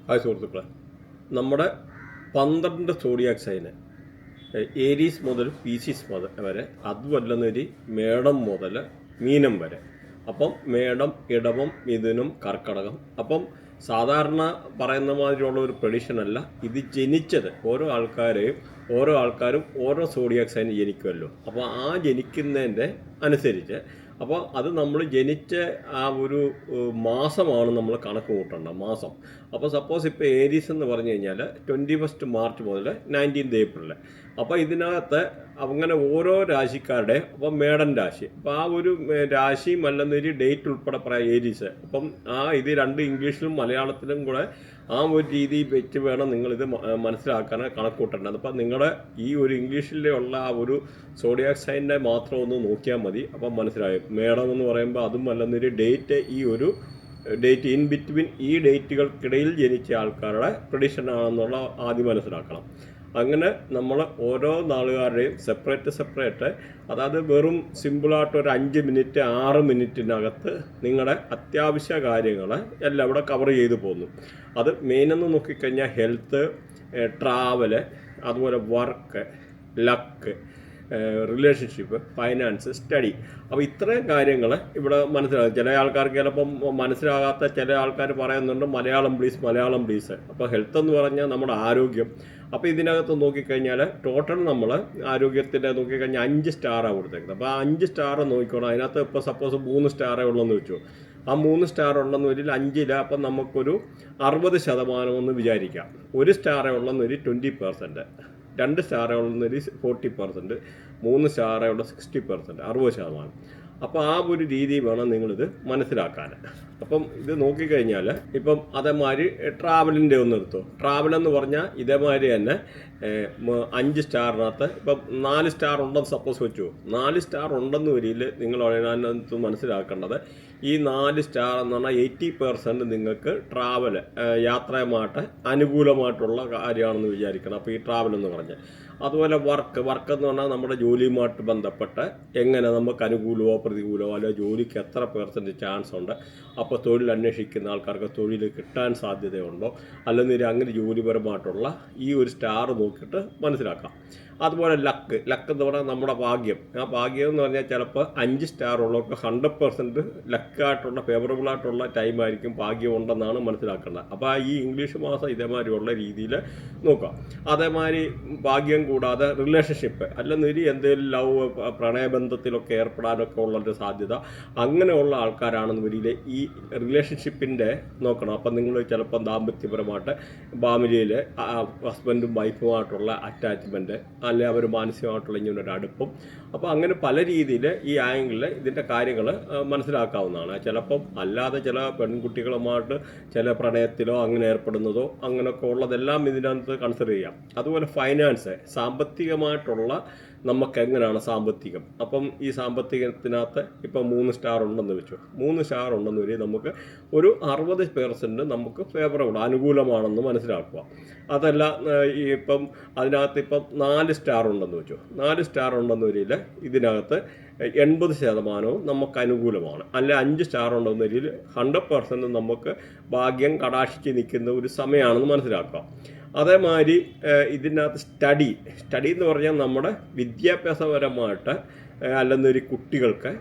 Hi സുഹൃത്തുക്കളെ, നമ്മുടെ 12 zodiac sign Aries മുതൽ പീസിസ് വരെ, അതുമല്ലെന്നൊരു മേടം മുതൽ മീനം വരെ. അപ്പം മേടം, ഇടവം, മിഥുനം, കർക്കടകം. അപ്പം സാധാരണ പറയുന്ന മാതിരിയുള്ള ഒരു പ്രഡിഷനല്ല ഇത്. ജനിച്ചത് ഓരോ ആൾക്കാരും ഓരോ സോഡിയാക് സൈൻ ജനിക്കുമല്ലോ. അപ്പോൾ ആ ജനിക്കുന്നതിൻ്റെ അനുസരിച്ച് അപ്പോൾ അത് നമ്മൾ ജനിച്ച ആ ഒരു മാസമാണ് നമ്മൾ കണക്ക് കൂട്ടേണ്ട മാസം. അപ്പോൾ സപ്പോസ് ഇപ്പോൾ ഏരീസ് എന്ന് പറഞ്ഞു കഴിഞ്ഞാൽ 21 മാർച്ച് മുതൽ 19 ഏപ്രിൽ. അപ്പോൾ ഇതിനകത്ത് അങ്ങനെ ഓരോ രാശിക്കാരുടെ അപ്പം മേടൻ രാശി, അപ്പോൾ ആ ഒരു രാശിയും അല്ലെന്നൊരു ഡേറ്റ് ഉൾപ്പെടെ പറയാം ഏരീസ്. അപ്പം ഇത് രണ്ട് ഇംഗ്ലീഷിലും മലയാളത്തിലും കൂടെ ആ ഒരു രീതി വെച്ച് വേണം നിങ്ങളിത് മനസ്സിലാക്കാൻ കണക്കൂട്ടേണ്ടത്. അപ്പം നിങ്ങളുടെ ഈ ഒരു ഇംഗ്ലീഷിലുള്ള ആ ഒരു സോഡിയാക് സൈനിനെ മാത്രം ഒന്ന് നോക്കിയാൽ മതി. അപ്പം മനസ്സിലായും. മേടം എന്ന് പറയുമ്പോൾ അതും അല്ലെന്നൊരു ഡേറ്റ്, ഈ ഒരു ഡേറ്റ് ഇൻ ബിറ്റ്വീൻ ഈ ഡേറ്റുകൾക്കിടയിൽ ജനിച്ച ആൾക്കാരുടെ പ്രഡിഷൻ ആണെന്നുള്ള ആദ്യം മനസ്സിലാക്കണം. അങ്ങനെ നമ്മൾ ഓരോ നാളുകാരുടെയും സെപ്പറേറ്റ്, അതായത് വെറും സിമ്പിളായിട്ട് ഒരു 5 മിനിറ്റ് 6 മിനിറ്റിനകത്ത് നിങ്ങളുടെ അത്യാവശ്യ കാര്യങ്ങൾ എല്ലാം ഇവിടെ കവർ ചെയ്തു പോകുന്നു. അത് മെയിനെന്ന് നോക്കിക്കഴിഞ്ഞാൽ ഹെൽത്ത്, ട്രാവല്, അതുപോലെ work, luck, relationship, finance, study. അപ്പോൾ ഇത്രയും കാര്യങ്ങൾ ഇവിടെ മനസ്സിലാകും. ചില ആൾക്കാർക്ക് ചിലപ്പം മനസ്സിലാകാത്ത ചില ആൾക്കാർ പറയുന്നുണ്ട് മലയാളം പ്ലീസ്. അപ്പോൾ ഹെൽത്ത് എന്ന് പറഞ്ഞാൽ നമ്മുടെ ആരോഗ്യം. അപ്പോൾ ഇതിനകത്ത് നോക്കിക്കഴിഞ്ഞാൽ ടോട്ടൽ നമ്മൾ ആരോഗ്യത്തിൻ്റെ നോക്കിക്കഴിഞ്ഞാൽ 5 സ്റ്റാറാണ് കൊടുത്തേക്കുന്നത്. അപ്പോൾ ആ 5 സ്റ്റാർ നോക്കിക്കോണം. അതിനകത്ത് ഇപ്പോൾ സപ്പോസ് 3 സ്റ്റാറേ ഉള്ളെന്ന് വെച്ചു. ആ 3 സ്റ്റാർ ഉള്ളെന്ന് വരിൽ 5 അപ്പം നമുക്കൊരു 60% എന്ന് വിചാരിക്കാം. 1 സ്റ്റാറേ ഉള്ളെന്നൊരു 20%, 2 സ്റ്റാറേ ഉള്ളെന്നൊരു 40%, 3 സ്റ്റാറേ ഉള്ള 60%, 60%. അപ്പോൾ ആ ഒരു രീതി വേണം നിങ്ങളിത് മനസ്സിലാക്കാൻ. അപ്പം ഇത് നോക്കിക്കഴിഞ്ഞാൽ ഇപ്പം അതേമാതിരി ട്രാവലിൻ്റെ ഒന്ന് എടുത്തു. ട്രാവൽ എന്ന് പറഞ്ഞാൽ ഇതേമാതിരി തന്നെ 5 സ്റ്റാറിനകത്ത് ഇപ്പം 4 സ്റ്റാർ ഉണ്ടെന്ന് സപ്പോസ് വെച്ചു. 4 സ്റ്റാർ ഉണ്ടെന്ന് വരിയിൽ നിങ്ങൾ അതിനകത്ത് മനസ്സിലാക്കേണ്ടത് ഈ 4 സ്റ്റാർ എന്ന് പറഞ്ഞാൽ 80% നിങ്ങൾക്ക് ട്രാവൽ യാത്രയുമായിട്ട് അനുകൂലമായിട്ടുള്ള കാര്യമാണെന്ന് വിചാരിക്കണം. അപ്പോൾ ഈ ട്രാവൽ എന്ന് പറഞ്ഞാൽ അതുപോലെ വർക്ക് എന്ന് പറഞ്ഞാൽ നമ്മുടെ ജോലിയുമായിട്ട് ബന്ധപ്പെട്ട് എങ്ങനെ നമുക്ക് അനുകൂലമോ പ്രതികൂലമോ അല്ലെങ്കിൽ ജോലിക്ക് എത്ര % ചാൻസ് ഉണ്ട്, അപ്പോൾ തൊഴിൽ അന്വേഷിക്കുന്ന ആൾക്കാർക്ക് തൊഴിൽ കിട്ടാൻ സാധ്യതയുണ്ടോ, അല്ലെങ്കിൽ അങ്ങനെ ജോലിപരമായിട്ടുള്ള ഈ ഒരു സ്റ്റാർ നോക്കിയിട്ട് മനസ്സിലാക്കാം. അതുപോലെ ലക്ക് എന്ന് പറഞ്ഞാൽ നമ്മുടെ ഭാഗ്യം. ആ ഭാഗ്യം എന്ന് പറഞ്ഞാൽ ചിലപ്പോൾ 5 സ്റ്റാർ ഉള്ളവർക്ക് 100% ലക്കായിട്ടുള്ള ഫേവറബിളായിട്ടുള്ള ടൈമായിരിക്കും, ഭാഗ്യം ഉണ്ടെന്നാണ് മനസ്സിലാക്കേണ്ടത്. അപ്പോൾ ഈ ഇംഗ്ലീഷ് മാസം ഇതേമാതിരിയുള്ള രീതിയിൽ നോക്കാം. അതേമാതിരി ഭാഗ്യം കൂടാതെ റിലേഷൻഷിപ്പ് അല്ലെന്നൊരു എന്തെങ്കിലും ലവ് പ്രണയബന്ധത്തിലൊക്കെ ഏർപ്പെടാനൊക്കെ ഉള്ളൊരു സാധ്യത, അങ്ങനെയുള്ള ആൾക്കാരാണെന്ന് വരിയിൽ ഈ റിലേഷൻഷിപ്പിൻ്റെ നോക്കണം. അപ്പം നിങ്ങൾ ചിലപ്പം ദാമ്പത്യപരമായിട്ട് ഫാമിലിയിൽ ഹസ്ബൻഡും വൈഫുമായിട്ടുള്ള അറ്റാച്ച്മെൻറ്റ്, അല്ലെ അവർ മാനസികമായിട്ടുള്ള ഇങ്ങനൊരു അടുപ്പം. അപ്പോൾ അങ്ങനെ പല രീതിയിൽ ഈ ആംഗിളിൽ ഇതിൻ്റെ കാര്യങ്ങൾ മനസ്സിലാക്കാവുന്നതാണ്. ചിലപ്പം അല്ലാതെ ചില പെൺകുട്ടികളുമായിട്ട് ചില പ്രണയത്തിലോ അങ്ങനെ ഏർപ്പെടുന്നതോ അങ്ങനെയൊക്കെ ഉള്ളതെല്ലാം ഇതിനകത്ത് കൺസിഡർ ചെയ്യാം. അതുപോലെ ഫൈനാൻസ്, സാമ്പത്തികമായിട്ടുള്ള നമുക്ക് എങ്ങനെയാണ് സാമ്പത്തികം. അപ്പം ഈ സാമ്പത്തികത്തിനകത്ത് ഇപ്പം 3 സ്റ്റാർ ഉണ്ടെന്ന് വെച്ചു. 3 സ്റ്റാർ ഉണ്ടെന്ന് വരെ നമുക്ക് ഒരു 60% നമുക്ക് ഫേവറബിൾ അനുകൂലമാണെന്ന് മനസ്സിലാക്കുക. അതല്ല ഇപ്പം അതിനകത്ത് ഇപ്പം 4 സ്റ്റാർ ഉണ്ടെന്ന് വെച്ചു. 4 സ്റ്റാർ ഉണ്ടെന്ന് വരിയിൽ ഇതിനകത്ത് 80% നമുക്ക് അനുകൂലമാണ്. അല്ലെ 5 സ്റ്റാർ ഉണ്ടെന്ന് വരിയിൽ 100% നമുക്ക് ഭാഗ്യം കടാക്ഷിച്ച് നിൽക്കുന്ന ഒരു സമയമാണെന്ന് മനസ്സിലാക്കുക. അതേമാതിരി ഇതിനകത്ത് സ്റ്റഡി എന്ന് പറഞ്ഞാൽ നമ്മുടെ വിദ്യാഭ്യാസപരമായിട്ട് അല്ലെന്നൊരു കുട്ടികൾക്ക്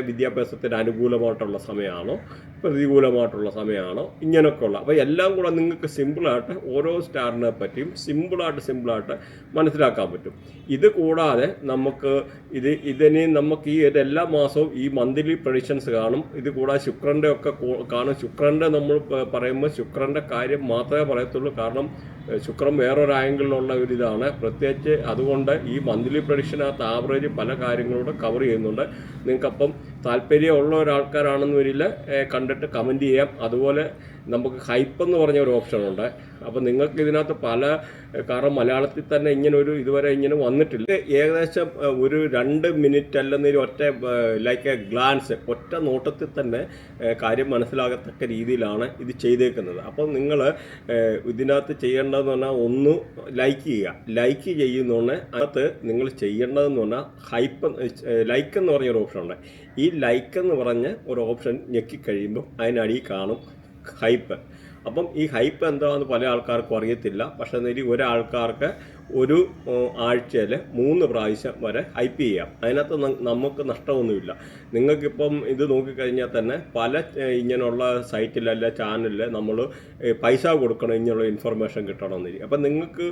വിദ്യാഭ്യാസത്തിന് അനുകൂലമായിട്ടുള്ള സമയമാണോ പ്രതികൂലമായിട്ടുള്ള സമയമാണോ ഇങ്ങനെയൊക്കെ ഉള്ള. അപ്പോൾ എല്ലാം കൂടെ നിങ്ങൾക്ക് സിമ്പിളായിട്ട് ഓരോ സ്റ്റാറിനെ പറ്റിയും സിമ്പിളായിട്ട് മനസ്സിലാക്കാൻ പറ്റും. ഇത് കൂടാതെ നമുക്ക് ഇതിന് നമുക്ക് എല്ലാ മാസവും ഈ മന്ത്ലി പ്രഡിഷൻസ് കാണും. ഇത് കൂടാതെ ശുക്രൻ്റെ ഒക്കെ കാണും. ശുക്രൻ്റെ നമ്മൾ പറയുമ്പോൾ ശുക്രൻ്റെ കാര്യം മാത്രമേ പറയത്തുള്ളൂ. കാരണം ശുക്രൻ വേറൊരു ആംഗിളിലുള്ള ഒരു ഇതാണ് പ്രത്യേകിച്ച്. അതുകൊണ്ട് ഈ മന്ത്ലി പ്രഡിക്ഷനകത്ത് ആവറേജ് പല കാര്യങ്ങളോട് കവർ ചെയ്യുന്നുണ്ട്. നിങ്ങൾക്കപ്പം താല്പര്യമുള്ള ഒരാൾക്കാരാണെന്ന് വരില്ല കണ്ടിട്ട് കമൻറ്റ് ചെയ്യാം. അതുപോലെ നമുക്ക് ഹൈപ്പ് എന്ന് പറഞ്ഞ ഒരു ഓപ്ഷനുണ്ട്. അപ്പോൾ നിങ്ങൾക്ക് ഇതിനകത്ത് കാരണം മലയാളത്തിൽ തന്നെ ഇതുവരെ ഇങ്ങനെ വന്നിട്ടില്ല. ഏകദേശം ഒരു 2 മിനിറ്റ് അല്ലെന്നൊരു ഒറ്റ ലൈക്ക് എ ഗ്ലാൻസ്, ഒറ്റ നോട്ടത്തിൽ തന്നെ കാര്യം മനസ്സിലാകത്തക്ക രീതിയിലാണ് ഇത് ചെയ്തേക്കുന്നത്. അപ്പോൾ നിങ്ങൾ ഇതിനകത്ത് ചെയ്യേണ്ടതെന്ന് പറഞ്ഞാൽ ഒന്ന് ലൈക്ക് ചെയ്യുന്നതുകൊണ്ട് അതിനകത്ത് നിങ്ങൾ ചെയ്യേണ്ടതെന്ന് പറഞ്ഞാൽ ലൈക്ക് എന്ന് പറഞ്ഞൊരു ഓപ്ഷനുണ്ട്. ഈ ലൈക്ക് എന്ന് പറഞ്ഞ ഒരു ഓപ്ഷൻ ഞെക്കിക്കഴിയുമ്പോൾ അതിനടിയിൽ കാണും ഹൈപ്പ്. അപ്പം ഈ ഹൈപ്പ് എന്താണെന്ന് പല ആൾക്കാർക്കും അറിയത്തില്ല. പക്ഷേ ഒരാൾക്കാർക്ക് ഒരു ആഴ്ചയിൽ 3 പ്രാവശ്യം വരെ ഹൈപ്പ് ചെയ്യാം. അതിനകത്ത് നമുക്ക് നഷ്ടമൊന്നുമില്ല. നിങ്ങൾക്കിപ്പം ഇത് നോക്കിക്കഴിഞ്ഞാൽ തന്നെ പല ഇങ്ങനെയുള്ള സൈറ്റിലല്ല ചാനലിൽ നമ്മൾ പൈസ കൊടുക്കണം ഇങ്ങനെയുള്ള ഇൻഫർമേഷൻ കിട്ടണമെന്നില്ല. അപ്പം നിങ്ങൾക്ക്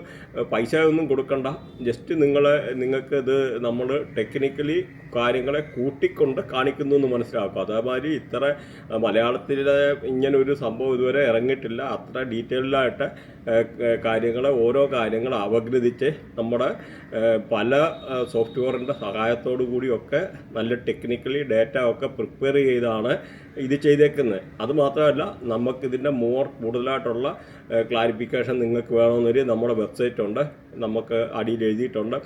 പൈസ ഒന്നും കൊടുക്കണ്ട. ജസ്റ്റ് നിങ്ങൾക്ക് ഇത് നമ്മൾ ടെക്നിക്കലി കാര്യങ്ങളെ കൂട്ടിക്കൊണ്ട് കാണിക്കുന്നു എന്ന് മനസ്സിലാക്കുക. അതേമാതിരി ഇത്ര മലയാളത്തിലെ ഇങ്ങനെ ഒരു സംഭവം ഇതുവരെ ഇറങ്ങിയിട്ടില്ല. അത്ര ഡീറ്റെയിൽഡായിട്ട് ഓരോ കാര്യങ്ങൾ അപഗ്രഥിച്ച് നമ്മുടെ പല സോഫ്റ്റ്വെയറിൻ്റെ സഹായത്തോടു കൂടിയൊക്കെ നല്ല ടെക്നിക്കലി ഡേറ്റ ഒക്കെ പ്രിപ്പയർ ചെയ്താണ് ഇത് ചെയ്തേക്കുന്നത്. അതുമാത്രമല്ല, നമുക്കിതിൻ്റെ കൂടുതലായിട്ടുള്ള ക്ലാരിഫിക്കേഷൻ നിങ്ങൾക്ക് വേണമെന്നൊരു നമ്മുടെ വെബ്സൈറ്റ് ഉണ്ട്. നമുക്ക് അടിയിൽ എഴുതിയിട്ടുണ്ട്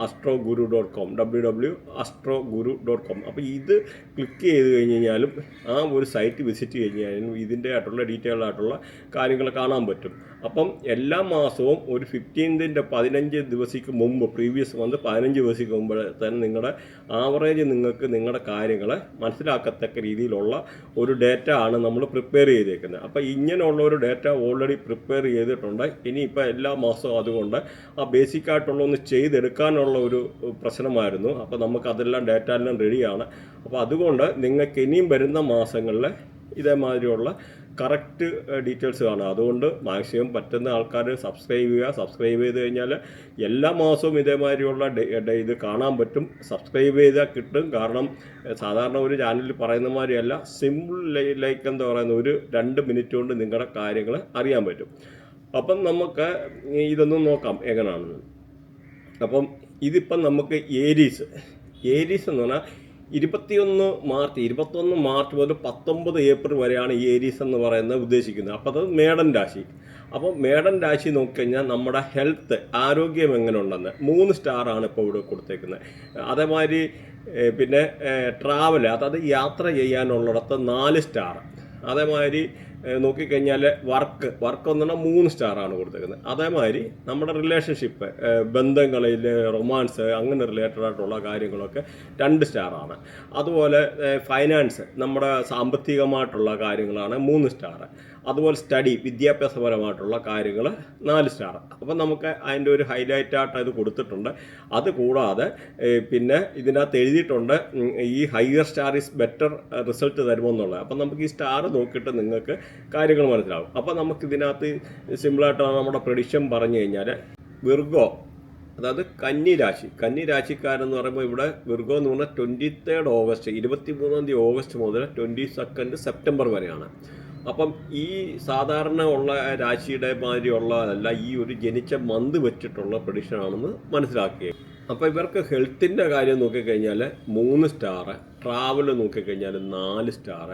astroguru.com www.astroguru.com. അപ്പോൾ ഇത് ക്ലിക്ക് ചെയ്ത് കഴിഞ്ഞ് കഴിഞ്ഞാലും ആ ഒരു സൈറ്റ് വിസിറ്റ് കഴിഞ്ഞാലും ഇതിൻ്റെ ആയിട്ടുള്ള ഡീറ്റെയിൽ ആയിട്ടുള്ള കാര്യങ്ങൾ കാണാൻ പറ്റും. അപ്പം എല്ലാ മാസവും ഒരു 15 ദിവസത്തേക്ക് മുമ്പ്, പ്രീവിയസ് മന്ത് 15 ദിവസത്തേക്ക് മുമ്പ് തന്നെ നിങ്ങളുടെ ആവറേജ് നിങ്ങൾക്ക് നിങ്ങളുടെ കാര്യങ്ങൾ മനസ്സിലാക്കത്തക്ക രീതിയിലുള്ള ഒരു ഡേറ്റ ആണ് നമ്മൾ പ്രിപ്പയർ ചെയ്തേക്കുന്നത്. അപ്പോൾ ഇങ്ങനെയുള്ള ഒരു ഡേറ്റ ഓൾറെഡി പ്രിപ്പയർ ചെയ്തിട്ടുണ്ട്. ഇനിയിപ്പോൾ എല്ലാ മാസവും അതുകൊണ്ട് ആ ബേസിക് ആയിട്ടുള്ള ഒന്ന് ചെയ്തെടുക്കാനുള്ള ഒരു പ്രശ്നമായിരുന്നു. അപ്പോൾ നമുക്കതെല്ലാം ഡേറ്റ എല്ലാം റെഡിയാണ്. അപ്പോൾ അതുകൊണ്ട് നിങ്ങൾക്ക് ഇനിയും വരുന്ന മാസങ്ങളിൽ ഇതേമാതിരിയുള്ള കറക്റ്റ് ഡീറ്റെയിൽസ് കാണുക. അതുകൊണ്ട് മാക്സിമം പറ്റുന്ന ആൾക്കാർ സബ്സ്ക്രൈബ് ചെയ്യുക. സബ്സ്ക്രൈബ് ചെയ്ത് കഴിഞ്ഞാൽ എല്ലാ മാസവും ഇതേമാതിരിയുള്ള ഇത് കാണാൻ പറ്റും. സബ്സ്ക്രൈബ് ചെയ്താൽ കിട്ടും. കാരണം സാധാരണ ഒരു ചാനലിൽ പറയുന്ന മാതിരിയല്ല, സിമ്പിൾ ലൈക്ക് എന്താ പറയുന്നത്, ഒരു 2 മിനിറ്റ് കൊണ്ട് നിങ്ങളുടെ കാര്യങ്ങൾ അറിയാൻ പറ്റും. അപ്പം നമുക്ക് ഇതൊന്നും നോക്കാം എങ്ങനെയാണെന്ന്. അപ്പം ഇതിപ്പം നമുക്ക് ഏരീസ് എന്ന് പറഞ്ഞാൽ 21 മാർച്ച് മുതൽ 19 ഏപ്രിൽ വരെയാണ് ഈ ഏരീസ് എന്ന് പറയുന്നത് ഉദ്ദേശിക്കുന്നത്. അപ്പോൾ അത് മേടൻ രാശി. അപ്പോൾ മേടൻ രാശി നോക്കിക്കഴിഞ്ഞാൽ നമ്മുടെ ഹെൽത്ത്, ആരോഗ്യം എങ്ങനെ ഉണ്ടെന്ന് 3 സ്റ്റാറാണ് ഇപ്പോൾ ഇവിടെ കൊടുത്തേക്കുന്നത്. അതേമാതിരി പിന്നെ ട്രാവൽ, അതായത് യാത്ര ചെയ്യാനുള്ളിടത്ത് 4 സ്റ്റാർ. അതേമാതിരി നോക്കിക്കഴിഞ്ഞാൽ വർക്ക് എന്ന് പറഞ്ഞാൽ 3 സ്റ്റാറാണ് കൊടുത്തേക്കുന്നത്. അതേമാതിരി നമ്മുടെ റിലേഷൻഷിപ്പ്, ബന്ധങ്ങളിൽ റൊമാൻസ് അങ്ങനെ റിലേറ്റഡ് ആയിട്ടുള്ള കാര്യങ്ങളൊക്കെ 2 സ്റ്റാറാണ്. അതുപോലെ ഫൈനാൻസ്, നമ്മുടെ സാമ്പത്തികമായിട്ടുള്ള കാര്യങ്ങളാണ് 3 സ്റ്റാർ. അതുപോലെ സ്റ്റഡി, വിദ്യാഭ്യാസപരമായിട്ടുള്ള കാര്യങ്ങൾ 4 സ്റ്റാർ. അപ്പം നമുക്ക് അതിൻ്റെ ഒരു ഹൈലൈറ്റ് ആയിട്ട് അത് കൊടുത്തിട്ടുണ്ട്. അതുകൂടാതെ പിന്നെ ഇതിനകത്ത് എഴുതിയിട്ടുണ്ട് ഈ higher star is better result തരുമെന്നുള്ളത്. അപ്പം നമുക്ക് ഈ സ്റ്റാർ നോക്കിയിട്ട് നിങ്ങൾക്ക് കാര്യങ്ങൾ മനസ്സിലാവും. അപ്പോൾ നമുക്കിതിനകത്ത് സിമ്പിളായിട്ടാണ് നമ്മുടെ പ്രഡിക്ഷൻ പറഞ്ഞു കഴിഞ്ഞാൽ വിർഗോ, അതായത് കന്നി രാശിക്കാരെന്ന് പറയുമ്പോൾ ഇവിടെ വിർഗോ എന്ന് പറഞ്ഞാൽ 23 ഓഗസ്റ്റ് 23 ഓഗസ്റ്റ് മുതൽ 22 സെപ്റ്റംബർ വരെയാണ്. അപ്പം ഈ സാധാരണ ഉള്ള രാശിയുടെ മാതിരിയുള്ളതല്ല, ഈ ഒരു ജനിച്ച മന്ത് വെച്ചിട്ടുള്ള പ്രഡിക്ഷനാണെന്ന് മനസ്സിലാക്കുക. അപ്പോൾ ഇവർക്ക് ഹെൽത്തിൻ്റെ കാര്യം നോക്കിക്കഴിഞ്ഞാൽ 3 സ്റ്റാർ, ട്രാവൽ നോക്കിക്കഴിഞ്ഞാൽ 4 സ്റ്റാർ,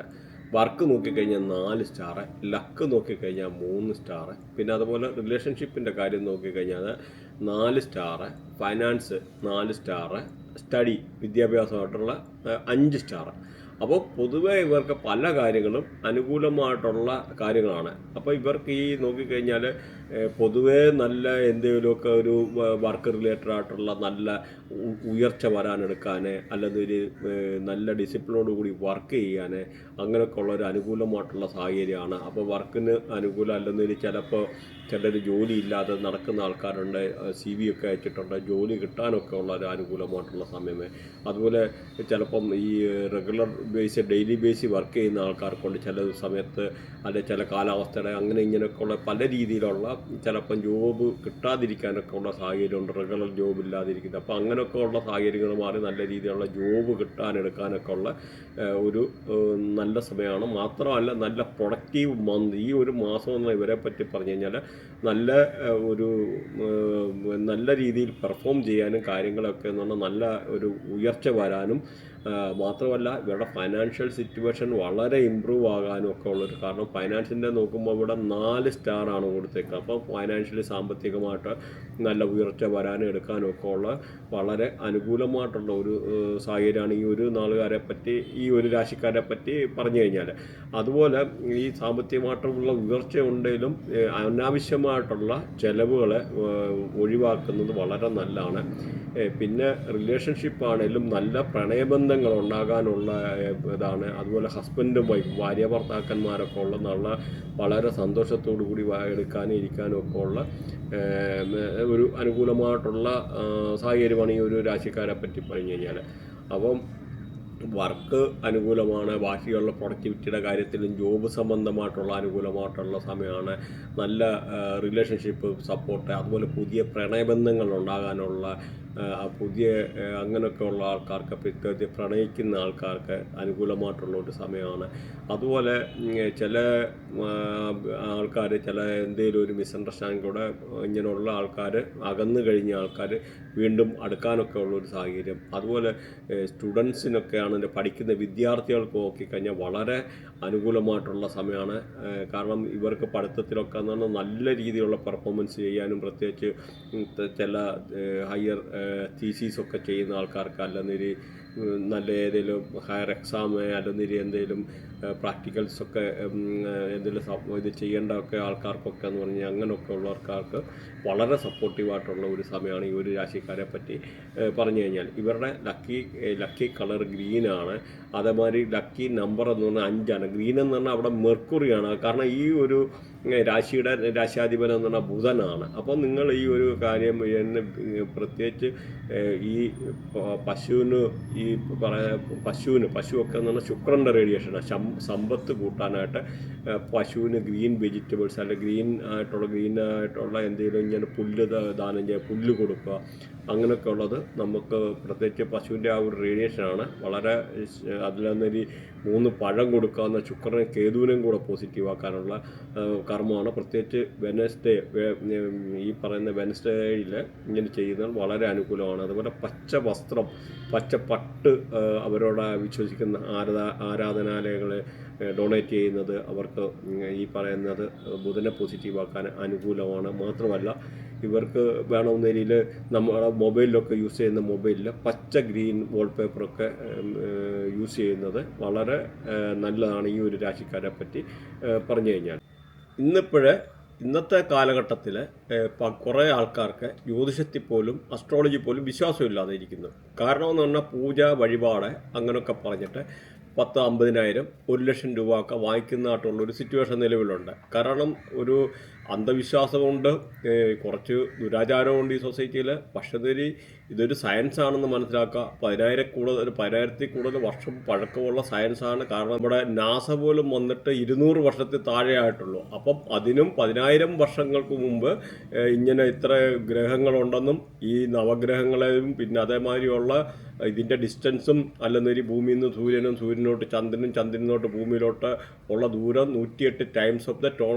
വർക്ക് നോക്കിക്കഴിഞ്ഞാൽ 4 സ്റ്റാർ, ലക്ക് നോക്കിക്കഴിഞ്ഞാൽ 3 സ്റ്റാർ, പിന്നെ അതുപോലെ റിലേഷൻഷിപ്പിൻ്റെ കാര്യം നോക്കിക്കഴിഞ്ഞാൽ 4 സ്റ്റാർ, ഫൈനാൻസ് 4 സ്റ്റാർ, സ്റ്റഡി വിദ്യാഭ്യാസമായിട്ടുള്ള 5 സ്റ്റാർ. അപ്പോൾ പൊതുവെ ഇവർക്ക് പല കാര്യങ്ങളും അനുകൂലമായിട്ടുള്ള കാര്യങ്ങളാണ്. അപ്പോൾ ഇവർക്ക് ഈ നോക്കിക്കഴിഞ്ഞാൽ പൊതുവേ നല്ല എന്തെങ്കിലുമൊക്കെ ഒരു വർക്ക് റിലേറ്റഡ് ആയിട്ടുള്ള നല്ല ഉയർച്ച വരാനെടുക്കാൻ, അല്ലെങ്കിൽ ഒരു നല്ല ഡിസിപ്ലിനോട് കൂടി വർക്ക് ചെയ്യാൻ, അങ്ങനെയൊക്കെ ഉള്ളൊരു അനുകൂലമായിട്ടുള്ള സാഹചര്യമാണ്. അപ്പോൾ വർക്കിന് അനുകൂലം അല്ലെന്നൊരു ചിലപ്പോൾ ചിലർ ജോലി ഇല്ലാതെ നടക്കുന്ന ആൾക്കാരുണ്ട്, CV ഒക്കെ അയച്ചിട്ടുണ്ട്, ജോലി കിട്ടാനൊക്കെ ഉള്ള ഒരു അനുകൂലമായിട്ടുള്ള സമയമേ. അതുപോലെ ചിലപ്പം ഈ റെഗുലർ ബേസ് ഡെയിലി ബേസിൽ വർക്ക് ചെയ്യുന്ന ആൾക്കാർക്കുണ്ട് ചില സമയത്ത്, അല്ലെ ചില കാലാവസ്ഥയുടെ അങ്ങനെ ഇങ്ങനെയൊക്കെ ഉള്ള പല രീതിയിലുള്ള ചിലപ്പം ജോബ് കിട്ടാതിരിക്കാനൊക്കെ ഉള്ള സാഹചര്യമുണ്ട്, റെഗുലർ ജോബ് ഇല്ലാതിരിക്കുന്നത്. അപ്പോൾ അങ്ങനെയൊക്കെ ഉള്ള സാഹചര്യങ്ങൾ മാറി നല്ല രീതിയിലുള്ള ജോബ് കിട്ടാനെടുക്കാനൊക്കെ ഉള്ള ഒരു നല്ല സമയമാണ്. മാത്രമല്ല നല്ല പ്രൊഡക്റ്റീവ് മന്ത്. ഈ ഒരു മാസം എന്ന് ഇവരെ പറ്റി പറഞ്ഞു കഴിഞ്ഞാൽ നല്ല രീതിയിൽ പെർഫോം ചെയ്യാനും കാര്യങ്ങളൊക്കെ എന്ന് പറഞ്ഞാൽ നല്ല ഒരു ഉയർച്ച വരാനും, മാത്രമല്ല ഇവരുടെ ഫൈനാൻഷ്യൽ സിറ്റുവേഷൻ വളരെ ഇമ്പ്രൂവ് ആകാനും ഒക്കെ ഉള്ളൊരു കാരണം. ഫൈനാൻസിൻ്റെ നോക്കുമ്പോൾ ഇവിടെ 4 സ്റ്റാറാണ് കൊടുത്തേക്കുന്നത്. അപ്പോൾ ഫൈനാൻഷ്യലി സാമ്പത്തികമായിട്ട് നല്ല ഉയർച്ച വരാനും എടുക്കാനും ഒക്കെ ഉള്ള വളരെ അനുകൂലമായിട്ടുള്ള ഒരു സാഹചര്യമാണ് ഈ ഒരു നാളുകാരെ പറ്റി, ഈ ഒരു രാശിക്കാരെ പറ്റി പറഞ്ഞു കഴിഞ്ഞാൽ. അതുപോലെ ഈ സാമ്പത്തികമായിട്ടുള്ള ഉയർച്ച ഉണ്ടെങ്കിലും അനാവശ്യമായിട്ടുള്ള ചിലവുകളെ ഒഴിവാക്കുന്നത് വളരെ നല്ലതാണ്. പിന്നെ റിലേഷൻഷിപ്പാണെങ്കിലും നല്ല പ്രണയബന്ധങ്ങൾ ബന്ധങ്ങൾ ഉണ്ടാകാനുള്ള ഇതാണ്. അതുപോലെ ഹസ്ബൻഡും വൈഫ് ഭാര്യ ഭർത്താക്കന്മാരൊക്കെ ഉള്ള നല്ല വളരെ സന്തോഷത്തോടു കൂടി എടുക്കാനും ഇരിക്കാനും ഒക്കെ ഉള്ള ഒരു അനുകൂലമായിട്ടുള്ള സാഹചര്യമാണ് ഈ ഒരു രാശിക്കാരെ പറ്റി പറഞ്ഞു കഴിഞ്ഞാൽ. അപ്പം വർക്ക് അനുകൂലമാണ്, ബാക്കിയുള്ള പ്രൊഡക്ടിവിറ്റിയുടെ കാര്യത്തിലും ജോബ് സംബന്ധമായിട്ടുള്ള അനുകൂലമായിട്ടുള്ള സമയമാണ്. നല്ല റിലേഷൻഷിപ്പ് സപ്പോർട്ട്, അതുപോലെ പുതിയ പ്രണയബന്ധങ്ങൾ ഉണ്ടാകാനുള്ള പുതിയ അങ്ങനെയൊക്കെ ഉള്ള ആൾക്കാർക്ക്, പ്രത്യേകിച്ച് പ്രണയിക്കുന്ന ആൾക്കാർക്ക് അനുകൂലമായിട്ടുള്ള ഒരു സമയമാണ്. അതുപോലെ ചില ആൾക്കാർ ചില എന്തെങ്കിലും ഒരു മിസ്അണ്ടർസ്റ്റാൻഡിംഗ് കൂടെ ഇങ്ങനെയുള്ള ആൾക്കാർ അകന്നു കഴിഞ്ഞ ആൾക്കാർ വീണ്ടും അടുക്കാനൊക്കെ ഉള്ളൊരു സാഹചര്യം. അതുപോലെ സ്റ്റുഡൻസിനൊക്കെയാണ് പഠിക്കുന്ന വിദ്യാർത്ഥികൾക്ക് നോക്കിക്കഴിഞ്ഞാൽ വളരെ അനുകൂലമായിട്ടുള്ള സമയമാണ്. കാരണം ഇവർക്ക് പഠിത്തത്തിലൊക്കെ എന്ന് പറഞ്ഞാൽ നല്ല രീതിയിലുള്ള പെർഫോമൻസ് ചെയ്യാനും, പ്രത്യേകിച്ച് ചില ഹയർ തീസീസൊക്കെ ചെയ്യുന്ന ആൾക്കാർക്ക്, അല്ലെങ്കിൽ നല്ല ഏതെങ്കിലും ഹയർ എക്സാം അല്ലെങ്കിൽ എന്തെങ്കിലും പ്രാക്ടിക്കൽസൊക്കെ എന്തെങ്കിലും ഇത് ചെയ്യേണ്ടതൊക്കെ ആൾക്കാർക്കൊക്കെ എന്ന് പറഞ്ഞാൽ അങ്ങനെയൊക്കെ ഉള്ള ആൾക്കാർക്ക് വളരെ സപ്പോർട്ടീവായിട്ടുള്ള ഒരു സമയമാണ് ഈ ഒരു രാശിക്കാരെ പറ്റി പറഞ്ഞു കഴിഞ്ഞാൽ. ഇവരുടെ ലക്കി കളർ ഗ്രീനാണ്. അതേമാതിരി ലക്കി നമ്പർ എന്ന് പറഞ്ഞാൽ 5ആണ്. ഗ്രീൻ എന്ന് പറഞ്ഞാൽ അവിടെ മെർക്കുറിയാണ്. കാരണം ഈ ഒരു രാശിയുടെ രാശാധിപൻ എന്ന് പറഞ്ഞാൽ ബുധനാണ്. അപ്പോൾ നിങ്ങൾ ഈ ഒരു കാര്യം പ്രത്യേകിച്ച് ഈ പശുവിന് പശുവൊക്കെ എന്ന് പറഞ്ഞാൽ ശുക്രൻ്റെ റേഡിയേഷനാണ്. സമ്പത്ത് കൂട്ടാനായിട്ട് പശുവിന് ഗ്രീൻ വെജിറ്റബിൾസ് അല്ലെങ്കിൽ ഗ്രീൻ ആയിട്ടുള്ള എന്തെങ്കിലും ഇങ്ങനെ പുല്ല് ദാനം ചെയ്യുക, പുല്ല് കൊടുക്കുക, അങ്ങനെയൊക്കെ ഉള്ളത് നമുക്ക് പ്രത്യേകിച്ച് പശുവിൻ്റെ ആ ഒരു റേഡിയേഷനാണ്. വളരെ അതിലൊന്നൊരു 3 പഴം കൊടുക്കാവുന്ന ശുക്രനെ കേതുവിനെയും കൂടെ പോസിറ്റീവ് ആക്കാനുള്ള കർമ്മമാണ്. പ്രത്യേകിച്ച് വെനസ്ഡേ, ഈ പറയുന്ന വെനസ്ഡേയിൽ ഇങ്ങനെ ചെയ്യുന്നത് വളരെ അനുകൂലമാണ്. അതുപോലെ പച്ച വസ്ത്രം, പച്ച പട്ട് അവരോട് വിശ്വസിക്കുന്ന ആരാധനാലയങ്ങൾ ഡൊണേറ്റ് ചെയ്യുന്നത് അവർക്ക് ഈ പറയുന്നത് ബുധനെ പോസിറ്റീവാക്കാൻ അനുകൂലമാണ്. മാത്രമല്ല ഇവർക്ക് വേണമെന്ന രീതിയിൽ നമ്മുടെ മൊബൈലിലൊക്കെ യൂസ് ചെയ്യുന്ന മൊബൈലിൽ പച്ച ഗ്രീൻ വാൾപേപ്പറൊക്കെ യൂസ് ചെയ്യുന്നത് വളരെ നല്ലതാണ് ഈ ഒരു രാശിക്കാരെ പറ്റി പറഞ്ഞു കഴിഞ്ഞാൽ. ഇന്നത്തെ കാലഘട്ടത്തിൽ കുറേ ആൾക്കാർക്ക് ജ്യോതിഷത്തിൽ പോലും അസ്ട്രോളജി പോലും വിശ്വാസമില്ലാതെ ഇരിക്കുന്നു. കാരണം എന്ന് പറഞ്ഞാൽ പൂജ, വഴിപാട് അങ്ങനെയൊക്കെ പറഞ്ഞിട്ട് 10,000-50,000 1,00,000 രൂപ ഒക്കെ വാങ്ങിക്കുന്നതായിട്ടുള്ളൊരു സിറ്റുവേഷൻ നിലവിലുണ്ട്. കാരണം ഒരു അന്ധവിശ്വാസമുണ്ട്, കുറച്ച് ദുരാചാരമുണ്ട് ഈ സൊസൈറ്റിയിൽ. പക്ഷേ ഇതൊരു സയൻസ് ആണെന്ന് മനസ്സിലാക്കുക. 10,000-ൽ കൂടുതൽ വർഷം പഴക്കമുള്ള സയൻസാണ്. കാരണം നമ്മുടെ നാസ പോലും വന്നിട്ട് 200 വർഷത്തിൽ താഴെയായിട്ടുള്ളൂ. അപ്പം അതിനും 10,000 വർഷങ്ങൾക്ക് മുമ്പ് ഇങ്ങനെ ഇത്ര ഗ്രഹങ്ങളുണ്ടെന്നും ഈ നവഗ്രഹങ്ങളെയും പിന്നെ അതേമാതിരിയുള്ള ഇതിൻ്റെ ഡിസ്റ്റൻസും അല്ലെന്നൊരു ഭൂമിയിൽ നിന്ന് സൂര്യനോട്ട് ചന്ദ്രനോട്ട് ഭൂമിയിലോട്ട് ഉള്ള ദൂരം 108 times of the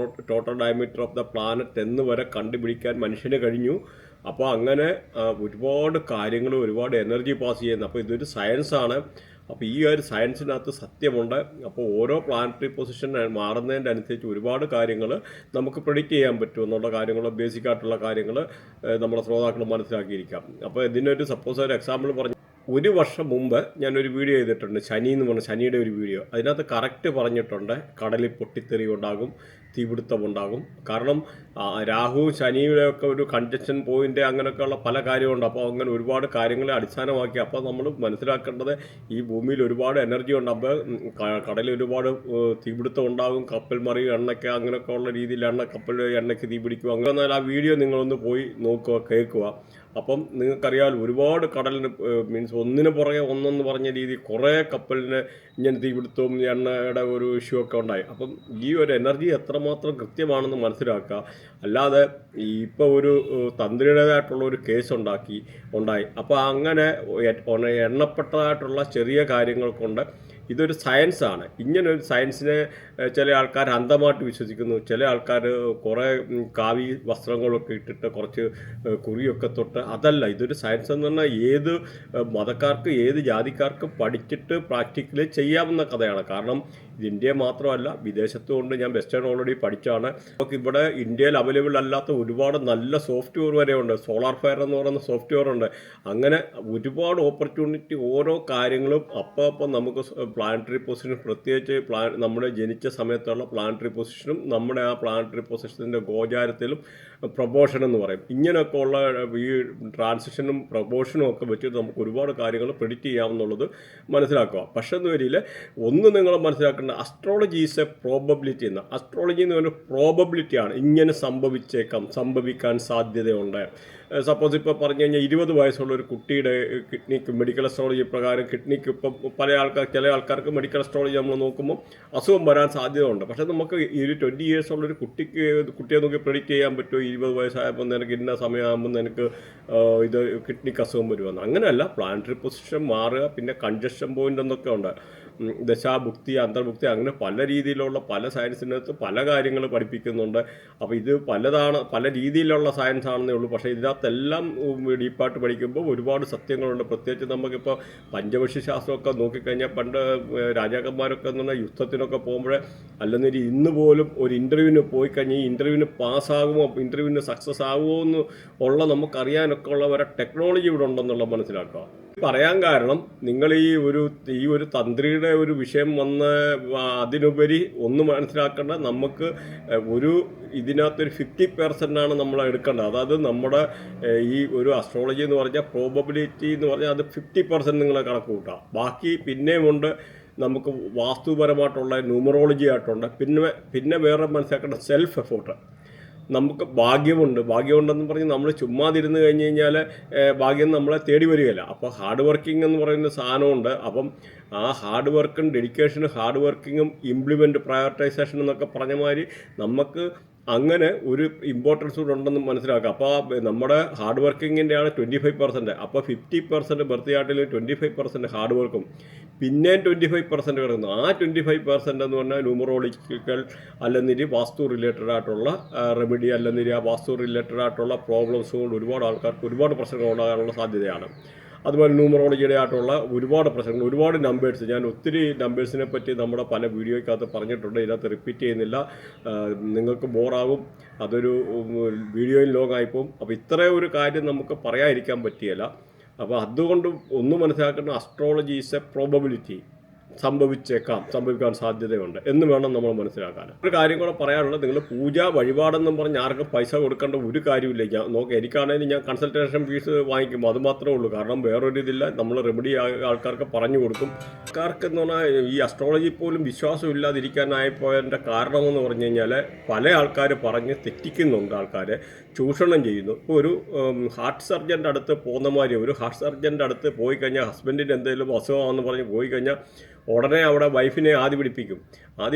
total diameter of the planet എന്ന് വരെ കണ്ടുപിടിക്കാൻ മനുഷ്യന് കഴിഞ്ഞു. അപ്പോൾ അങ്ങനെ ഒരുപാട് കാര്യങ്ങൾ, ഒരുപാട് എനർജി പാസ് ചെയ്യുന്നത്. അപ്പോൾ ഇതൊരു സയൻസാണ്. അപ്പോൾ ഈ ഒരു സയൻസിനകത്ത് സത്യമുണ്ട്. അപ്പോൾ ഓരോ പ്ലാനറ്ററി പൊസിഷൻ മാറുന്നതിൻ്റെ അനുസരിച്ച് ഒരുപാട് കാര്യങ്ങൾ നമുക്ക് പ്രെഡിക്റ്റ് ചെയ്യാൻ പറ്റും എന്നുള്ള കാര്യങ്ങൾ, ബേസിക്കായിട്ടുള്ള കാര്യങ്ങൾ നമ്മുടെ ശ്രോതാക്കൾ മനസ്സിലാക്കിയിരിക്കാം. അപ്പോൾ ഇതിനൊരു സപ്പോസ് ഒരു എക്സാമ്പിൾ പറഞ്ഞു, 1 വർഷം മുമ്പ് ഞാനൊരു വീഡിയോ ചെയ്തിട്ടുണ്ട്, ശനി എന്ന് പറഞ്ഞ ശനിയുടെ ഒരു വീഡിയോ. അതിനകത്ത് കറക്റ്റ് പറഞ്ഞിട്ടുണ്ട് കടലിൽ പൊട്ടിത്തെറി ഉണ്ടാകും, തീപിടുത്തമുണ്ടാകും. കാരണം രാഹുവും ശനിയുടെ ഒക്കെ ഒരു കൺജക്ഷൻ പോയിന്റ് അങ്ങനെയൊക്കെയുള്ള പല കാര്യമുണ്ട്. അപ്പോൾ അങ്ങനെ ഒരുപാട് കാര്യങ്ങളെ അടിസ്ഥാനമാക്കി അപ്പോൾ നമ്മൾ മനസ്സിലാക്കേണ്ടത് ഈ ഭൂമിയിൽ ഒരുപാട് എനർജി ഉണ്ട്. അപ്പോൾ കടലിൽ ഒരുപാട് തീപിടുത്തം ഉണ്ടാകും, കപ്പൽ മറിയും, എണ്ണയ്ക്ക് അങ്ങനെയൊക്കെ ഉള്ള രീതിയിൽ എണ്ണയ്ക്ക് തീ പിടിക്കുക. അങ്ങനെ ആ വീഡിയോ നിങ്ങളൊന്ന് പോയി നോക്കുക, കേൾക്കുക. അപ്പം നിങ്ങൾക്കറിയാമല്ലോ ഒരുപാട് കടലിന് മീൻസ് ഒന്നിന് പുറകെ ഒന്നെന്ന് പറഞ്ഞ രീതി കുറേ കപ്പലിന് ഇങ്ങനെ തീപിടുത്തവും എണ്ണയുടെ ഒരു ഇഷ്യൂ ഒക്കെ ഉണ്ടായി. അപ്പം ഈ ഒരു എനർജി എത്രമാത്രം കൃത്യമാണെന്ന് മനസ്സിലാക്കുക. അല്ലാതെ ഇപ്പോൾ ഒരു തന്ത്രിയുടേതായിട്ടുള്ള ഒരു കേസ് ഉണ്ടായി. അപ്പോൾ അങ്ങനെ എണ്ണപ്പെട്ടതായിട്ടുള്ള ചെറിയ കാര്യങ്ങൾ കൊണ്ട് ഇതൊരു സയൻസാണ്. ഇങ്ങനൊരു സയൻസിനെ ചില ആൾക്കാർ അന്ധമായിട്ട് വിശ്വസിക്കുന്നു. ചില ആൾക്കാർ കുറേ കാവി വസ്ത്രങ്ങളൊക്കെ ഇട്ടിട്ട് കുറച്ച് കുറിയൊക്കെ തൊട്ട്, അതല്ല, ഇതൊരു സയൻസ് എന്ന് പറഞ്ഞാൽ ഏത് മതക്കാർക്ക് ഏത് ജാതിക്കാർക്ക് പഠിച്ചിട്ട് പ്രാക്ടിക്കലി ചെയ്യാവുന്ന കഥയാണ്. കാരണം ഇത് ഇന്ത്യ മാത്രമല്ല വിദേശത്തും ഉണ്ട്. ഞാൻ വെസ്റ്റേൺ ഓൾറെഡി പഠിച്ചാണ്. നമുക്ക് ഇവിടെ ഇന്ത്യയിൽ അവൈലബിൾ അല്ലാത്ത ഒരുപാട് നല്ല സോഫ്റ്റ്വെയർ വരെ ഉണ്ട്. സോളാർ ഫയർ എന്ന് പറയുന്ന സോഫ്റ്റ്വെയർ ഉണ്ട്. അങ്ങനെ ഒരുപാട് ഓപ്പർച്യൂണിറ്റി, ഓരോ കാര്യങ്ങളും അപ്പോൾ നമുക്ക് പ്ലാനറ്ററി പൊസിഷൻ, പ്രത്യേകിച്ച് നമ്മുടെ ജനിച്ച സമയത്തുള്ള പ്ലാനറ്ററി പൊസിഷനും നമ്മുടെ ആ പ്ലാനറ്ററി പൊസിഷൻ്റെ ഗോചാരത്തിലും പ്രൊപ്പോർഷൻ എന്ന് പറയും. ഇങ്ങനെയൊക്കെ ഉള്ള ഈ ട്രാൻസിഷനും പ്രൊപ്പോർഷനും ഒക്കെ വെച്ചിട്ട് നമുക്ക് ഒരുപാട് കാര്യങ്ങൾ പ്രെഡിക്റ്റ് ചെയ്യാമെന്നുള്ളത് മനസ്സിലാക്കുക. പക്ഷേ എന്ന് വരില്ല, ഒന്ന് നിങ്ങൾ മനസ്സിലാക്കേണ്ട, അസ്ട്രോളജി ഈസ് എ പ്രോബബിലിറ്റി എന്ന്. അസ്ട്രോളജി എന്ന് പറയുന്ന പ്രോബബിലിറ്റിയാണ്. ഇങ്ങനെ സംഭവിച്ചേക്കാം, സംഭവിക്കാൻ സാധ്യതയുണ്ട്. സപ്പോസ് ഇപ്പോൾ പറഞ്ഞു കഴിഞ്ഞാൽ 20 വയസ്സുള്ള ഒരു കുട്ടിയുടെ കിഡ്നിക്ക് മെഡിക്കൽ അസ്ട്രോളജി പ്രകാരം കിഡ്നിക്ക് ഇപ്പം ചില ആൾക്കാർക്ക് മെഡിക്കൽ അസ്ട്രോളജി നമ്മൾ നോക്കുമ്പോൾ അസുഖം വരാൻ സാധ്യതയുണ്ട്. പക്ഷേ നമുക്ക് ഈ ഒരു 20 ഇയേഴ്സ് ഉള്ളൊരു കുട്ടിയെ നോക്കി പ്രെഡിക്റ്റ് ചെയ്യാൻ പറ്റുമോ 20 വയസ്സായപ്പോൾ നിനക്ക് ഇന്ന സമയമാകുമ്പോൾ നിനക്ക് ഇത് കിഡ്നിക്ക് അസുഖം വരുമെന്ന്? അങ്ങനെയല്ല. പ്ലാനറ്ററി പൊസിഷൻ മാറുക, പിന്നെ കൺജഷൻ പോയിൻ്റ് എന്നൊക്കെ ഉണ്ട്. ദശാഭുക്തി, അന്തർഭുക്തി, അങ്ങനെ പല രീതിയിലുള്ള പല സയൻസിനകത്ത് പല കാര്യങ്ങൾ പഠിപ്പിക്കുന്നുണ്ട്. അപ്പോൾ ഇത് പല രീതിയിലുള്ള സയൻസ് ആണെന്നേ ഉള്ളൂ. പക്ഷേ ഇതിനകത്തെല്ലാം ഡീപ്പായിട്ട് പഠിക്കുമ്പോൾ ഒരുപാട് സത്യങ്ങളുണ്ട്. പ്രത്യേകിച്ച് നമുക്കിപ്പോൾ പഞ്ചവക്ഷി ശാസ്ത്രമൊക്കെ നോക്കിക്കഴിഞ്ഞാൽ പണ്ട് രാജാക്കന്മാരൊക്കെ എന്ന് പറഞ്ഞാൽ യുദ്ധത്തിനൊക്കെ പോകുമ്പോഴേ അല്ലെന്നൊരു ഇന്ന് പോലും ഒരു ഇൻ്റർവ്യൂവിന് പോയി കഴിഞ്ഞാൽ ഈ ഇൻ്റർവ്യൂവിന് പാസ്സാകുമോ, ഇൻ്റർവ്യൂവിന് സക്സസ് ആകുമോ എന്ന് ഉള്ള നമുക്കറിയാനൊക്കെ ഉള്ള വരെ ടെക്നോളജി ഇവിടെ ഉണ്ടെന്നുള്ള മനസ്സിലാക്കുക. പറയാൻ കാരണം, നിങ്ങൾ ഈ ഒരു തന്ത്രിയുടെ ഒരു വിഷയം വന്ന് അതിനുപരി ഒന്ന് മനസ്സിലാക്കേണ്ട, നമുക്ക് ഇതിനകത്തൊരു 50% നമ്മൾ എടുക്കേണ്ടത്. അതായത് നമ്മുടെ ഈ ഒരു അസ്ട്രോളജി എന്ന് പറഞ്ഞാൽ പ്രോബബിലിറ്റി എന്ന് പറഞ്ഞാൽ അത് 50% നിങ്ങൾ കണക്ക് കൂട്ടുക. ബാക്കി പിന്നെയുമുണ്ട് നമുക്ക് വാസ്തുപരമായിട്ടുള്ള ന്യൂമറോളജി ആയിട്ടുണ്ട്. പിന്നെ വേറെ മനസ്സിലാക്കേണ്ട സെൽഫ് എഫോർട്ട്. നമുക്ക് ഭാഗ്യമുണ്ടെന്ന് പറഞ്ഞ് നമ്മൾ ചുമ്മാതിരുന്ന് കഴിഞ്ഞ് കഴിഞ്ഞാൽ ഭാഗ്യം നമ്മളെ തേടി വരികയില്ല. അപ്പോൾ ഹാർഡ് വർക്കിംഗ് എന്ന് പറയുന്ന സാധനമുണ്ട്. അപ്പം ആ ഹാർഡ് വർക്കും ഡെഡിക്കേഷനും ഹാർഡ് വർക്കിങ്ങും ഇംപ്ലിമെൻറ്റ് പ്രയോറിറ്റൈസേഷൻ എന്നൊക്കെ പറഞ്ഞ മാതിരി നമുക്ക് അങ്ങനെ ഒരു ഇമ്പോർട്ടൻസ് കൂടെ ഉണ്ടെന്ന് മനസ്സിലാക്കുക. അപ്പോൾ നമ്മുടെ ഹാർഡ് വർക്കിങ്ങിൻ്റെയാണ് 25%. അപ്പോൾ 50% ബർത്ത് ചാർട്ടിൽ 25% ഹാർഡ് വർക്കും പിന്നെയും 25% കിടക്കുന്നു. ആ 25% എന്ന് പറഞ്ഞാൽ ന്യൂമറോളജിക്കൽ അല്ലെന്നിരി വാസ്തു റിലേറ്റഡ് ആയിട്ടുള്ള റെമഡി, അല്ലെന്നിരി ആ വാസ്തു റിലേറ്റഡ് ആയിട്ടുള്ള പ്രോബ്ലംസ് കൊണ്ട് ഒരുപാട് ആൾക്കാർക്ക് ഒരുപാട് പ്രശ്നങ്ങൾ ഉണ്ടാകാനുള്ള സാധ്യതയാണ്. അതുപോലെ ന്യൂമറോളജിയുടെ ആയിട്ടുള്ള ഒരുപാട് പ്രശ്നങ്ങൾ, ഒരുപാട് നമ്പേഴ്സ്, ഞാൻ ഒത്തിരി നമ്പേഴ്സിനെ പറ്റി നമ്മുടെ പല വീഡിയോയ്ക്കകത്ത് പറഞ്ഞിട്ടുണ്ട്. ഇതിനകത്ത് റിപ്പീറ്റ് ചെയ്യുന്നില്ല, നിങ്ങൾക്ക് ബോറാകും, അതൊരു വീഡിയോയിൽ ലോങ് ആയിപ്പോവും. അപ്പോൾ ഇത്രയും ഒരു കാര്യം നമുക്ക് പറയാതിരിക്കാൻ പറ്റിയല്ല. അപ്പോൾ അതുകൊണ്ട് ഒന്ന് മനസ്സിലാക്കേണ്ട, അസ്ട്രോളജി ഈസ് എ പ്രോബബിലിറ്റി. സംഭവിക്കാൻ സാധ്യതയുണ്ട് എന്ന് വേണം നമ്മൾ മനസ്സിലാക്കാൻ. ഒരു കാര്യം കൂടെ പറയാനുള്ളത്, നിങ്ങൾ പൂജ വഴിപാടെന്നും പറഞ്ഞ് ആർക്കും പൈസ കൊടുക്കേണ്ട ഒരു കാര്യമില്ല. എനിക്കാണെങ്കിലും ഞാൻ കൺസൾട്ടേഷൻ ഫീസ് വാങ്ങിക്കും, അത് മാത്രമേ ഉള്ളൂ. കാരണം വേറൊരു ഇതില്ല, നമ്മൾ റെമഡി ആൾക്കാർക്ക് പറഞ്ഞു കൊടുക്കും. ആൾക്കാർക്ക് എന്ന് പറഞ്ഞാൽ ഈ അസ്ട്രോളജി പോലും വിശ്വാസം ഇല്ലാതിരിക്കാനായിപ്പോയതിൻ്റെ കാരണമെന്ന് പറഞ്ഞു കഴിഞ്ഞാൽ പല ആൾക്കാർ പറഞ്ഞ് തെറ്റിക്കുന്നുണ്ട്, ആൾക്കാരെ ചൂഷണം ചെയ്യുന്നു. ഇപ്പോൾ ഒരു ഹാർട്ട് സർജൻ്റെ അടുത്ത് പോകുന്ന മാതിരി, ഒരു ഹാർട്ട് സർജൻ്റെ അടുത്ത് പോയി കഴിഞ്ഞാൽ ഹസ്ബൻഡിന് എന്തെങ്കിലും അസുഖമാണെന്ന് പറഞ്ഞ് പോയി കഴിഞ്ഞാൽ ഉടനെ അവിടെ വൈഫിനെ ആദ്യ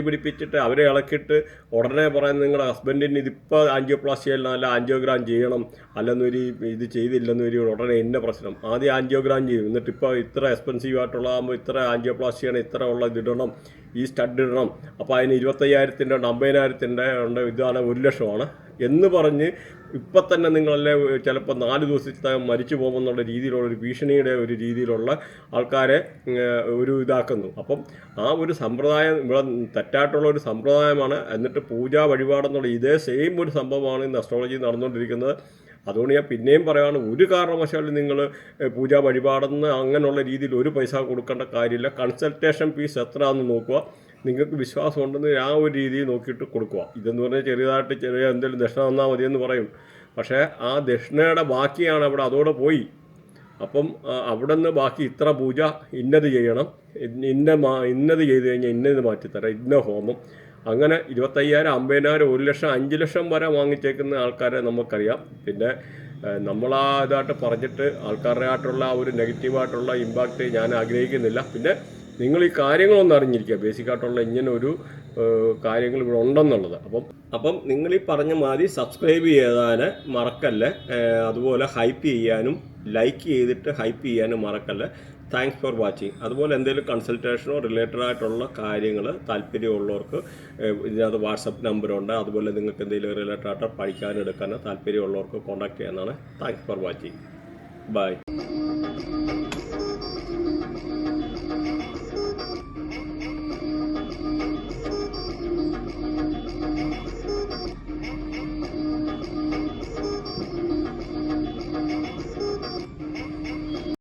പിടിപ്പിച്ചിട്ട് അവരെ ഇളക്കിയിട്ട് ഉടനെ പറയുന്നത് നിങ്ങളുടെ ഹസ്ബൻഡിന് ഇതിപ്പോൾ ആൻജിയോപ്ലാസ്റ്റി ചെയ്യണം, അല്ല ആൻജിയോഗ്രാം ചെയ്യണം, അല്ലെന്നൊരു ഇത് ചെയ്തില്ലെന്നൊരു ഉടനെ എൻ്റെ പ്രശ്നം. ആദ്യം ആൻജിയോഗ്രാം ചെയ്യും, എന്നിട്ട് ഇപ്പോൾ ഇത്ര എക്സ്പെൻസീവ് ആയിട്ടുള്ളതാകുമ്പോൾ ഇത്ര ആൻജിയോപ്ലാസ്റ്റി ചെയ്യണം, ഇത്ര ഉള്ള ഇതിടണം, ഈ സ്റ്റഡ് ഇടണം, അപ്പോൾ അതിന് 25,000 ഉണ്ട്, 50,000 ഉണ്ട്, ഇതാണ് 1,00,000 എന്ന് പറഞ്ഞ് ഇപ്പം തന്നെ നിങ്ങളല്ലേ ചിലപ്പോൾ 4 ദിവസത്തെ മരിച്ചു പോകുമെന്നുള്ള രീതിയിലുള്ള ഒരു ഭീഷണിയുടെ ഒരു രീതിയിലുള്ള ആൾക്കാരെ ഒരു ഇതാക്കുന്നു. അപ്പം ആ ഒരു സമ്പ്രദായം ഇവിടെ തെറ്റായിട്ടുള്ള ഒരു സമ്പ്രദായമാണ്. എന്നിട്ട് പൂജാ വഴിപാടെന്നുള്ള ഇതേ സെയിം ഒരു സംഭവമാണ് ഇന്ന് അസ്ട്രോളജി നടന്നുകൊണ്ടിരിക്കുന്നത്. അതുകൊണ്ട് ഞാൻ പിന്നെയും പറയുകയാണ്, ഒരു കാരണവശാലും നിങ്ങൾ പൂജാ വഴിപാടെന്ന് അങ്ങനെയുള്ള രീതിയിൽ ഒരു പൈസ കൊടുക്കേണ്ട കാര്യമില്ല. കൺസൾട്ടേഷൻ ഫീസ് എത്രയാണെന്ന് നോക്കുക, നിങ്ങൾക്ക് വിശ്വാസം ഉണ്ടെന്ന് ആ ഒരു രീതിയിൽ നോക്കിയിട്ട് കൊടുക്കുക. ഇതെന്ന് പറഞ്ഞാൽ ചെറിയ എന്തെങ്കിലും ദക്ഷിണ തന്നാൽ മതിയെന്ന് പറയും. പക്ഷേ ആ ദക്ഷിണയുടെ ബാക്കിയാണ് അവിടെ അതോടെ പോയി. അപ്പം അവിടെ നിന്ന് ബാക്കി ഇത്ര പൂജ, ഇന്നത് ചെയ്യണം, ഇന്നത് ചെയ്ത് കഴിഞ്ഞാൽ ഇന്നത് മാറ്റിത്തരാം, ഇന്ന ഹോമം, അങ്ങനെ 25,000, 50,000, 1,00,000, 5,00,000 വരെ വാങ്ങിച്ചേക്കുന്ന ആൾക്കാരെ നമുക്കറിയാം. പിന്നെ നമ്മളാ ഇതായിട്ട് പറഞ്ഞിട്ട് ആൾക്കാരുടെ ആയിട്ടുള്ള ആ ഒരു നെഗറ്റീവായിട്ടുള്ള ഇമ്പാക്റ്റ് ഞാൻ ആഗ്രഹിക്കുന്നില്ല. പിന്നെ നിങ്ങൾ ഈ കാര്യങ്ങളൊന്നും അറിഞ്ഞിരിക്കുക, ബേസിക്കായിട്ടുള്ള ഇങ്ങനെ ഒരു കാര്യങ്ങൾ ഇവിടെ ഉണ്ടെന്നുള്ളത്. അപ്പം നിങ്ങൾ ഈ പറഞ്ഞ മാതിരി സബ്സ്ക്രൈബ് ചെയ്യാൻ മറക്കല്ലേ. അതുപോലെ ഹൈപ്പ് ചെയ്യാനും ലൈക്ക് ചെയ്തിട്ട് ഹൈപ്പ് ചെയ്യാനും മറക്കല്ലേ. Thanks for watching. അതുപോലെ എന്തെങ്കിലും കൺസൾട്ടേഷനോ റിലേറ്റഡ് ആയിട്ടുള്ള കാര്യങ്ങൾ താല്പര്യമുള്ളവർക്ക് ഇതിനകത്ത് വാട്സപ്പ് നമ്പറുണ്ട്. അതുപോലെ നിങ്ങൾക്ക് എന്തെങ്കിലും റിലേറ്റഡ് ആയിട്ട് പഠിക്കാനും എടുക്കാനോ താല്പര്യമുള്ളവർക്ക് കോൺടാക്ട് ചെയ്യാനാണ്. Thanks for watching. ബൈ.